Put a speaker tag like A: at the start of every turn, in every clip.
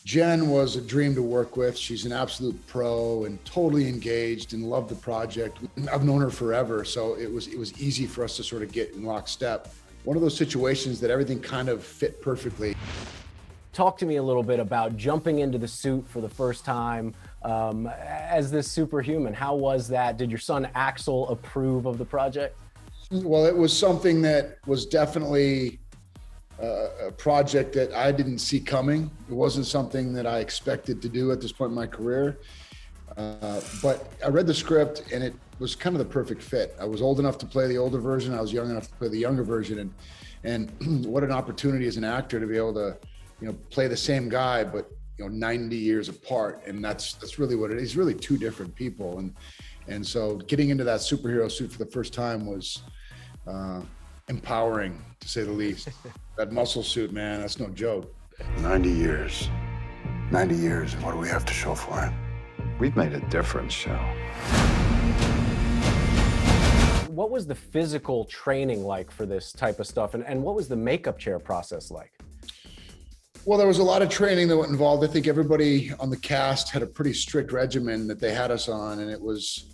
A: Jen was a dream to work with. She's an absolute pro and totally engaged and loved the project. I've known her forever, so it was easy for us to sort of get in lockstep. One of those situations that everything kind of fit perfectly.
B: Talk to me a little bit about jumping into the suit for the first time as this superhuman. How was that? Did your son Axel approve of the project?
A: Well, it was something that was definitely a project that I didn't see coming. It wasn't something that I expected to do at this point in my career. But I read the script and it was kind of the perfect fit. I was old enough to play the older version. I was young enough to play the younger version. And what an opportunity as an actor to be able to, play the same guy, but 90 years apart. And that's really what it is. Really two different people. And so getting into that superhero suit for the first time was empowering, to say the least. That muscle suit, man, that's no joke.
C: 90 years. 90 years, and what do we have to show for it?
D: We've made a difference, Shell.
B: What was the physical training like for this type of stuff? And what was the makeup chair process like?
A: Well, there was a lot of training that went involved. I think everybody on the cast had a pretty strict regimen that they had us on, and it was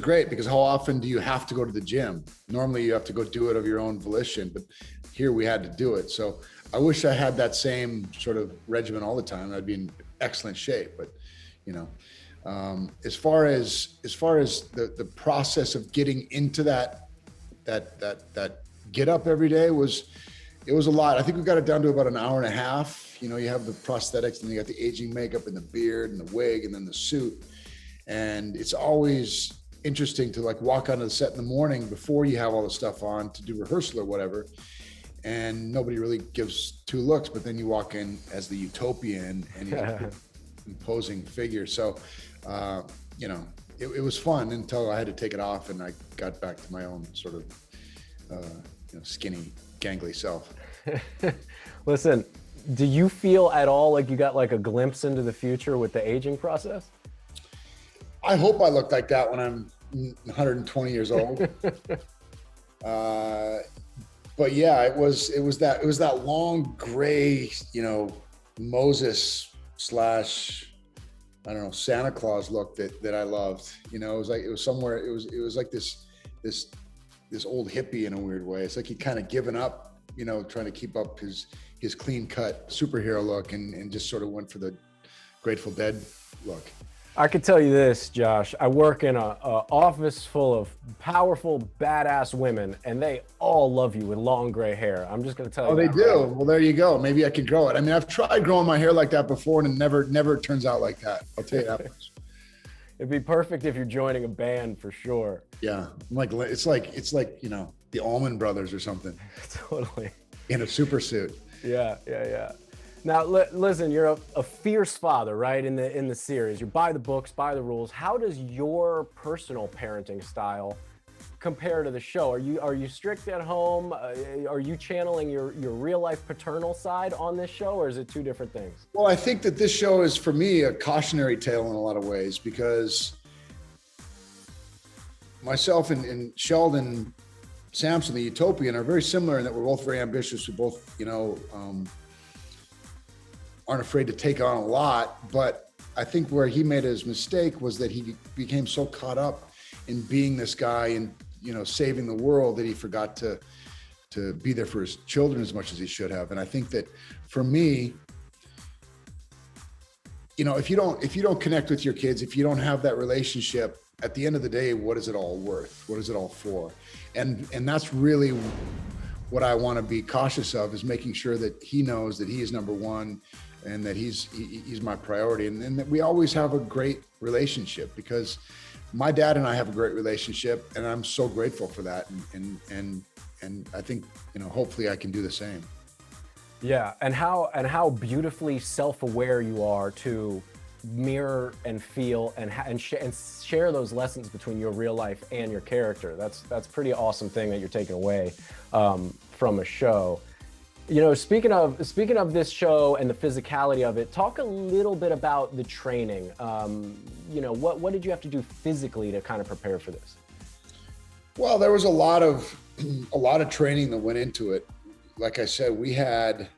A: great because how often do you have to go to the gym? Normally you have to go do it of your own volition, but here we had to do it. So I wish I had that same sort of regimen all the time. I'd be in excellent shape. But as far as the process of getting into that get up every day it was a lot. I think we got it down to about an hour and a half. You have the prosthetics, and you got the aging makeup and the beard and the wig and then the suit. And it's always interesting to walk onto the set in the morning before you have all the stuff on to do rehearsal or whatever. And nobody really gives two looks, but then you walk in as the utopian and you're imposing figure. So, it was fun until I had to take it off and I got back to my own sort of, skinny, gangly self.
B: Listen, do you feel at all like you got a glimpse into the future with the aging process?
A: I hope I look like that when I'm 120 years old. But yeah, it was that long gray, Moses / Santa Claus look that I loved. It was like this old hippie in a weird way. It's like he'd kind of given up, trying to keep up his clean cut superhero look and just sort of went for the Grateful Dead look.
B: I could tell you this, Josh. I work in a office full of powerful, badass women, and they all love you with long gray hair. I'm just going to tell you.
A: Oh, they do? Right. Well, there you go. Maybe I can grow it. I mean, I've tried growing my hair like that before, and it never turns out like that. I'll tell you that much.
B: It'd be perfect if you're joining a band for sure.
A: Yeah, it's like the Allman Brothers or something.
B: Totally.
A: In a super suit.
B: Yeah. Now, listen, you're a fierce father, right? In the series, you're by the books, by the rules. How does your personal parenting style compare to the show? Are you strict at home? Are you channeling your real life paternal side on this show, or is it two different things?
A: Well, I think that this show is, for me, a cautionary tale in a lot of ways, because myself and Sheldon Sampson, the Utopian, are very similar in that we're both very ambitious. We both, aren't afraid to take on a lot. But I think where he made his mistake was that he became so caught up in being this guy and, saving the world that he forgot to be there for his children as much as he should have. And I think that for me, if you don't connect with your kids, if you don't have that relationship, at the end of the day, what is it all worth? What is it all for? And that's really what I want to be cautious of, is making sure that he knows that he is number one and that he's my priority, and that we always have a great relationship, because my dad and I have a great relationship, and I'm so grateful for that. And I think, hopefully I can do the same.
B: Yeah, and how beautifully self-aware you are to mirror and feel and share those lessons between your real life and your character. That's pretty awesome thing that you're taking away from a show. Speaking of this show and the physicality of it, talk a little bit about the training. What did you have to do physically to kind of prepare for this?
A: Well, there was a lot of training that went into it. Like I said, we had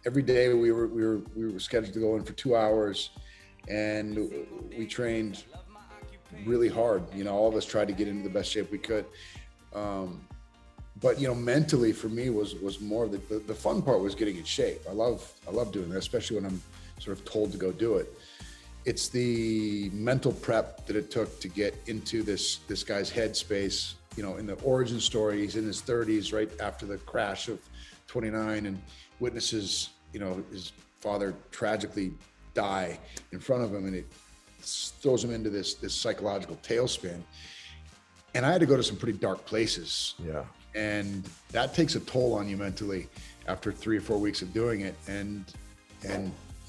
A: every day we were scheduled to go in for 2 hours, and we trained really hard. You know, all of us tried to get into the best shape we could. But you know, mentally for me was more the fun part was getting in shape. I love doing that, especially when I'm sort of told to go do it. It's the mental prep that it took to get into this guy's headspace. You know, in the origin story, he's in his 30s, right after the crash of 29, and witnesses, you know, his father tragically die in front of him, and it throws him into this psychological tailspin. And I had to go to some pretty dark places.
B: Yeah. And
A: that takes a toll on you mentally after 3 or 4 weeks of doing it. And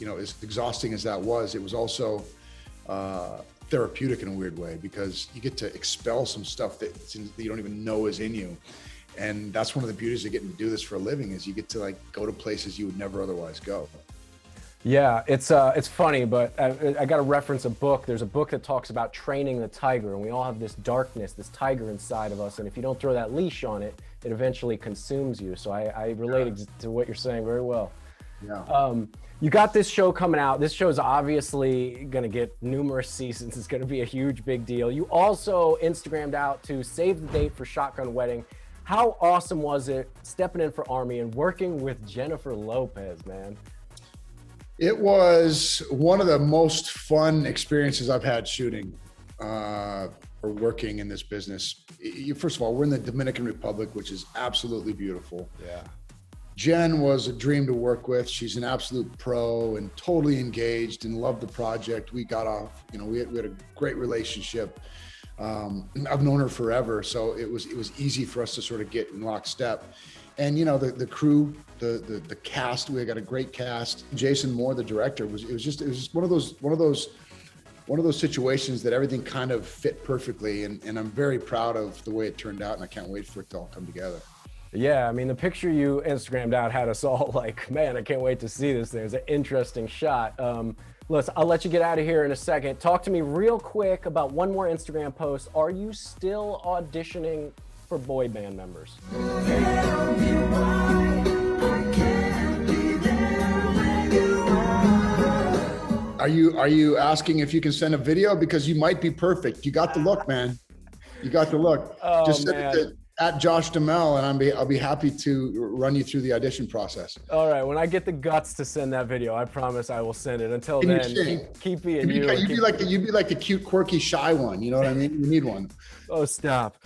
A: you know, as exhausting as that was, it was also therapeutic in a weird way, because you get to expel some stuff that you don't even know is in you. And that's one of the beauties of getting to do this for a living, is you get to like go to places you would never otherwise go.
B: Yeah, it's funny, but I got to reference a book. There's a book that talks about training the tiger, and we all have this darkness, this tiger inside of us, and if you don't throw that leash on it, it eventually consumes you. So I related to what you're saying very well.
A: Yeah.
B: You got this show coming out. This show is obviously going to get numerous seasons. It's going to be a huge, big deal. You also Instagrammed out to save the date for Shotgun Wedding. How awesome was it stepping in for Armie and working with Jennifer Lopez, man?
A: It was one of the most fun experiences I've had shooting or working in this business. First of all, we're in the Dominican Republic, which is absolutely beautiful.
B: Yeah.
A: Jen was a dream to work with. She's an absolute pro and totally engaged and loved the project. We got off, you know, we had a great relationship. I've known her forever, so it was easy for us to sort of get in lockstep. And you know, the crew, the cast, we got a great cast. Jason Moore, the director, it was just one of those situations that everything kind of fit perfectly, and I'm very proud of the way it turned out, and I can't wait for it to all come together.
B: Yeah, I mean, the picture you Instagrammed out had us all like, man, I can't wait to see this thing. It's an interesting shot. Listen, I'll let you get out of here in a second. Talk to me real quick about one more Instagram post. Are you still auditioning for boy band members?
A: Are you asking if you can send a video? Because you might be perfect. You got the look, man. You got the look.
B: Oh,
A: just send
B: man.
A: it at Josh Duhamel, and I'll be happy to run you through the audition process.
B: All right, when I get the guts to send that video, I promise I will send it. Until
A: Can you
B: then,
A: sing?
B: keep being you.
A: You'd be like the cute, quirky, shy one. You know what I mean? You need one.
B: Oh, stop.